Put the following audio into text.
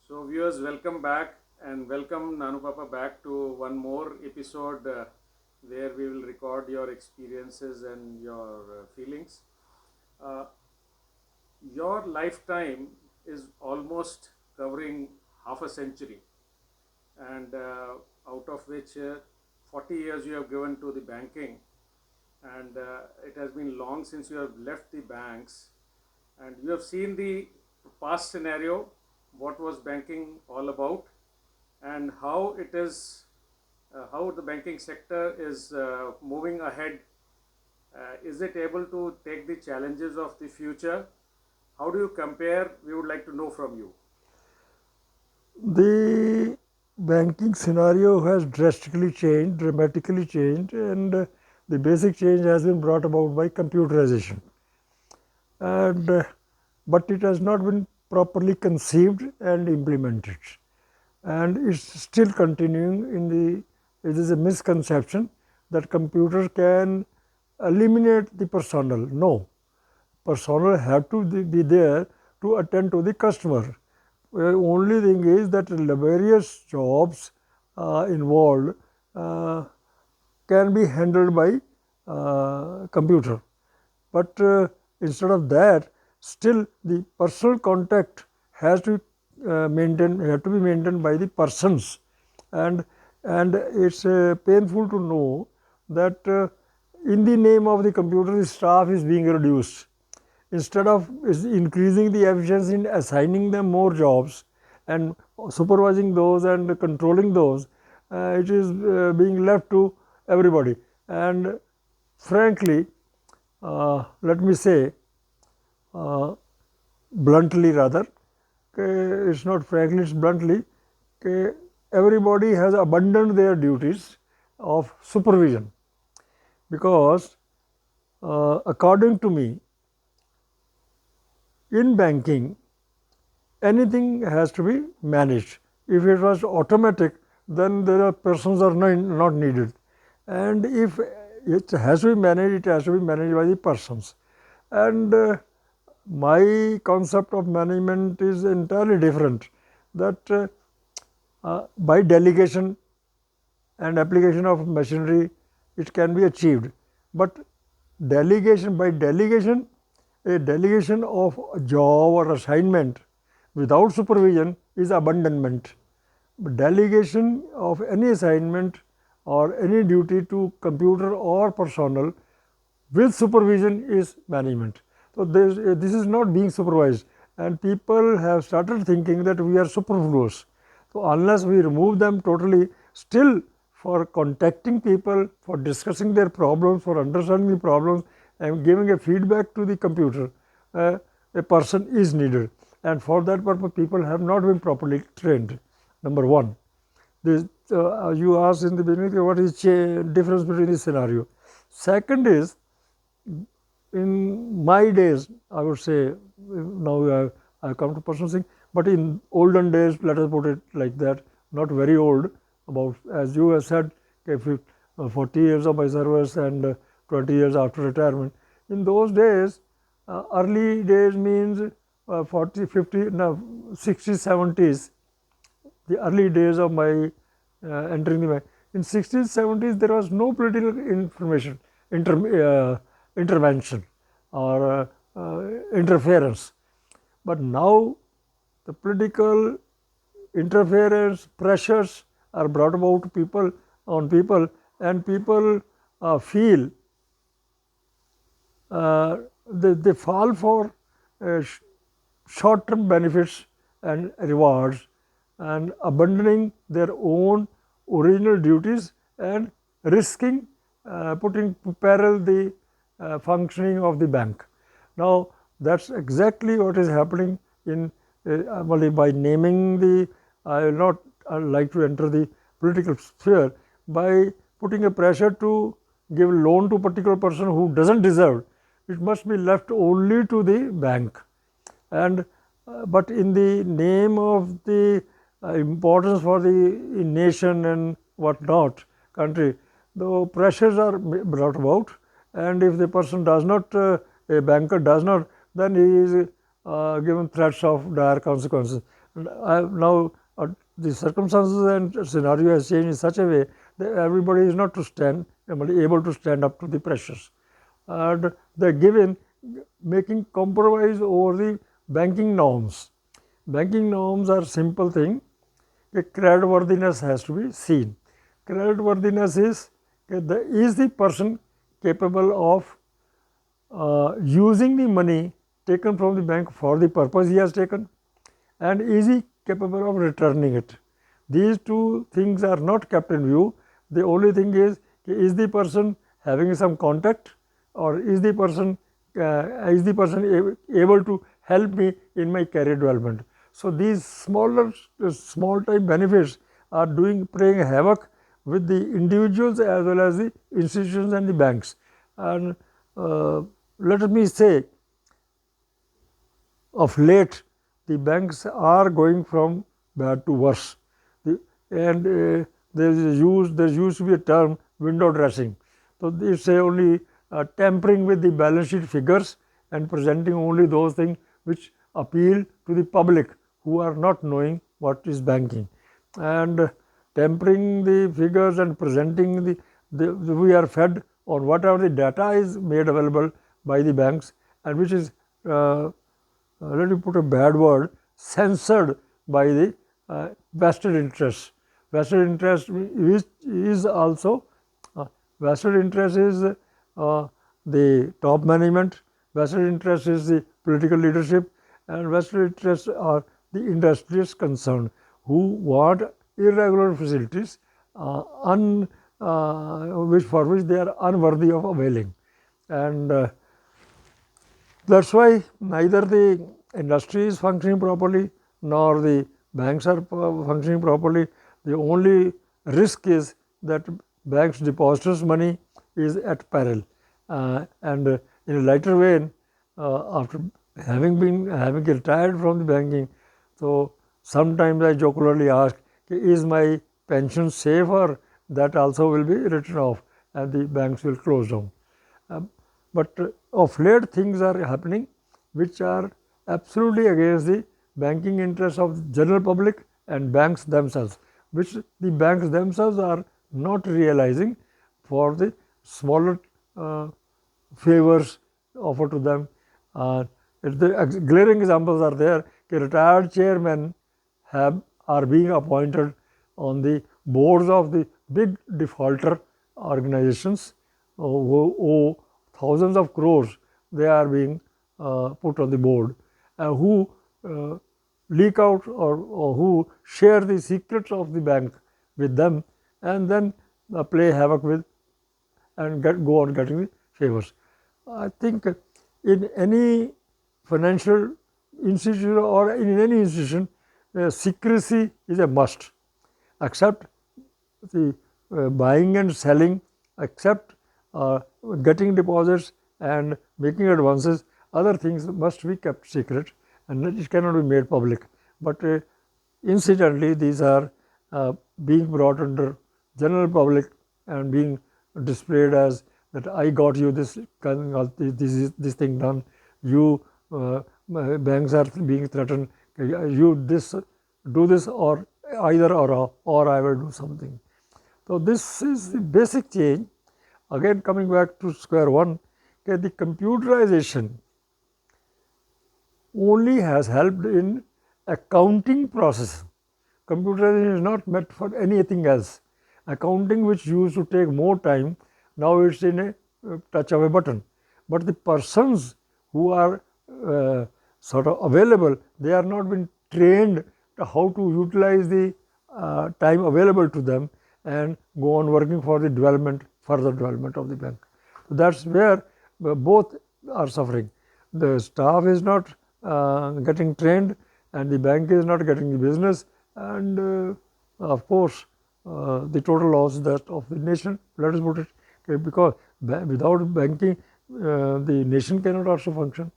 So viewers, welcome back and welcome Nanu Papa back to one more episode where we will record your experiences and your feelings. Uh, your lifetime is almost covering half a century, and out of which 40 years you have given to the banking, and it has been long since you have left the banks, and you have seen the past scenario, what was banking all about, and how it is, how the banking sector is moving ahead. Is it able to take the challenges of the future? How do you compare? We would like to know from you. The banking scenario has drastically changed, dramatically changed, and the basic change has been brought about by computerization. And but it has not been properly conceived and implemented, and it's still continuing in the. It is a misconception that computer can eliminate the personnel. No, personnel have to be there to attend to the customer. Only thing is that laborious jobs involved uh, can be handled by computer. But instead of that, still the personal contact has to have to be maintained by the persons, and it's painful to know that in the name of the computer, the staff is being reduced. Instead of increasing the efficiency in assigning them more jobs and supervising those and controlling those, it is being left to everybody. And frankly, let me say uh, bluntly rather, it's not frankly, it's bluntly, everybody has abandoned their duties of supervision, because according to me, in banking, anything has to be managed. If it was automatic, then there are persons are not needed. And if it has to be managed, it has to be managed by the persons. And my concept of management is entirely different. That by delegation and application of machinery, it can be achieved. But delegation by delegation, a delegation of a job or assignment without supervision is abandonment. Delegation of any assignment or any duty to computer or personnel with supervision is management. So this is not being supervised, and people have started thinking that we are superfluous. So unless we remove them totally, still for contacting people, for discussing their problems, for understanding the problems and giving a feedback to the computer, uh, a person is needed, and for that purpose people have not been properly trained. Number one. This, you asked in the beginning what is difference between the scenario. Second is, in my days, I would say, now I come to personal thing, but in olden days, let us put it like that, not very old, about, as you have said, 40 years of my service and 20 years after retirement. In those days, early days means 40, 50, no, 60s, 70s, the early days of my entering the in 60s 70s there was no political information intervention or interference, but now the political interference pressures are brought about to people on people, and people feel they fall for uh, short term benefits and rewards, and abandoning their own original duties and risking putting peril the functioning of the bank. Now, that's exactly what is happening in by naming the. I will not like to enter the political sphere by putting a pressure to give loan to a particular person who doesn't deserve. It must be left only to the bank, and but in the name of the importance for the nation and what not country, the pressures are brought about, and if the person does not, a banker does not, then he is given threats of dire consequences. Now the circumstances and scenario has changed in such a way that everybody is not able to stand up to the pressures, and they're given making compromise over the banking norms. Banking norms are simple thing. Creditworthiness has to be seen. Creditworthiness is the person capable of using the money taken from the bank for the purpose he has taken, and is he capable of returning it. These two things are not kept in view. The only thing is the person having some contact, or is the person able to help me in my career development. So these small time benefits are playing havoc with the individuals as well as the institutions and the banks. And let me say, of late the banks are going from bad to worse. And there used to be a term, window dressing. So they say only tampering with the balance sheet figures and presenting only those things which appeal to the public who are not knowing what is banking, and tampering the figures and presenting we are fed on whatever the data is made available by the banks, and which is let me put a bad word, censored by the vested interests. Vested interest is also vested interest is the top management, vested interest is the political leadership, and vested interests are the industries concerned who want irregular facilities for which they are unworthy of availing. And that's why neither the industry is functioning properly nor the banks are functioning properly. The only risk is that banks depositors' money is at peril. And in a lighter vein, after having retired from the banking, so sometimes I jocularly ask, is my pension safe, or that also will be written off and the banks will close down. But of late things are happening which are absolutely against the banking interests of the general public and banks themselves, which the banks themselves are not realizing for the smaller favors offered to them. The glaring examples are there. Retired chairmen are being appointed on the boards of the big defaulter organizations who owe thousands of crores. They are being put on the board, who leak out or who share the secrets of the bank with them, and then play havoc with and go on getting the favors. I think in any financial institution or in any institution, secrecy is a must. Except the buying and selling, except getting deposits and making advances, other things must be kept secret and it cannot be made public. But incidentally, these are being brought under general public and being displayed as that I got you this thing done. You banks are being threatened. You do this, or either or I will do something. So this is the basic change. Again, coming back to square one, the computerization only has helped in accounting process. Computerization is not meant for anything else. Accounting, which used to take more time, now it's in a touch of a button. But the persons who are sort of available, they are not been trained to how to utilize the time available to them and go on working for the further development of the bank. So that's where both are suffering. The staff is not getting trained, and the bank is not getting the business, and of course the total loss is that of the nation. Let us put it, because without banking the nation cannot also function.